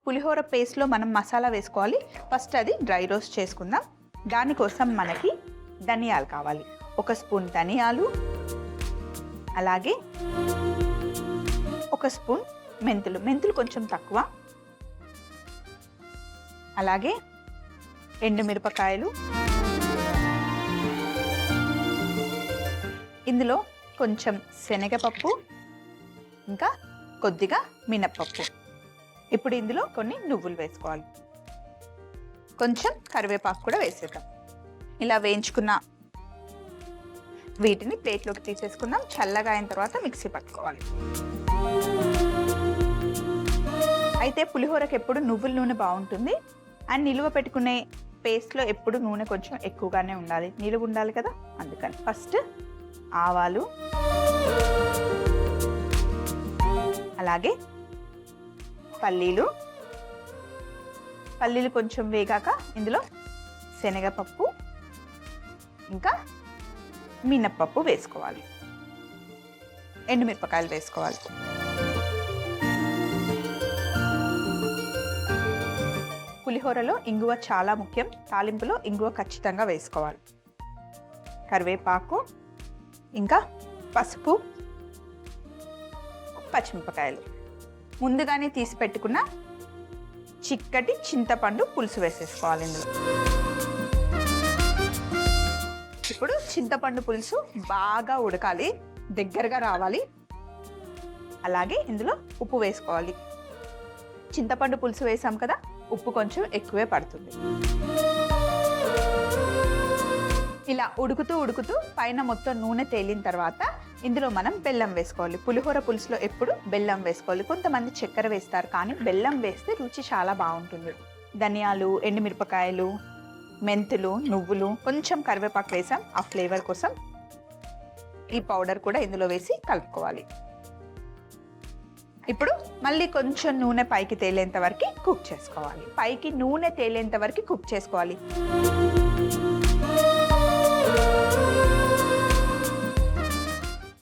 పులిహోర పేస్ట్లో మనం మసాలా వేసుకోవాలి. ఫస్ట్ అది డ్రై రోస్ట్ చేసుకుందాం. దానికోసం మనకి ధనియాలు కావాలి. 1 స్పూన్ ధనియాలు, అలాగే 1 స్పూన్ మెంతులు కొంచెం తక్కువ, అలాగే ఎండుమిరపకాయలు, ఇందులో కొంచెం శనగపప్పు, ఇంకా కొద్దిగా మినప్పప్పు. ఇప్పుడు ఇందులో కొన్ని నువ్వులు వేసుకోవాలి. కొంచెం కరివేపాకు కూడా వేసేద్దాం. ఇలా వేయించుకున్న వీటిని ప్లేట్లోకి తీసేసుకుందాం. చల్లగా అయిన తర్వాత మిక్సీ పట్టుకోవాలి. అయితే పులిహోరకి ఎప్పుడు నువ్వుల నూనె బాగుంటుంది. అండ్ నిలువ పెట్టుకునే పేస్ట్లో ఎప్పుడు నూనె కొంచెం ఎక్కువగానే ఉండాలి, నిలువ ఉండాలి కదా. అందుకని ఫస్ట్ ఆవాలు, అలాగే పల్లీలు కొంచెం వేగాక ఇందులో శనగపప్పు ఇంకా మినప్పప్పు వేసుకోవాలి. ఎండుమిరపకాయలు వేసుకోవాలి. పులిహోరలో ఇంగువ చాలా ముఖ్యం. తాలింపులో ఇంగువ ఖచ్చితంగా వేసుకోవాలి. కరివేపాకు, ఇంకా పసుపు, పచ్చిమిరపకాయలు, ముందుగానే తీసి పెట్టుకున్న చిక్కటి చింతపండు పులుసు వేసేసుకోవాలి ఇందులో. ఇప్పుడు చింతపండు పులుసు బాగా ఉడకాలి, దగ్గరగా రావాలి. అలాగే ఇందులో ఉప్పు వేసుకోవాలి. చింతపండు పులుసు వేసాం కదా, ఉప్పు కొంచెం ఎక్కువే పడుతుంది. ఇలా ఉడుకుతూ పైన మొత్తం నూనె తేలిన తర్వాత ఇందులో మనం బెల్లం వేసుకోవాలి. పులిహోర పులుసులో ఎప్పుడు బెల్లం వేసుకోవాలి. కొంతమంది చక్కెర వేస్తారు, కానీ బెల్లం వేస్తే రుచి చాలా బాగుంటుంది. ధనియాలు, ఎండుమిరపకాయలు, మెంతులు, నువ్వులు, కొంచెం కరివేపాకు వేసాం ఆ ఫ్లేవర్ కోసం. ఈ పౌడర్ కూడా ఇందులో వేసి కలుపుకోవాలి. ఇప్పుడు మళ్ళీ కొంచెం నూనె పైకి తేలేంత వరకు కుక్ చేసుకోవాలి. పైకి నూనె తేలేంత వరకు కుక్ చేసుకోవాలి.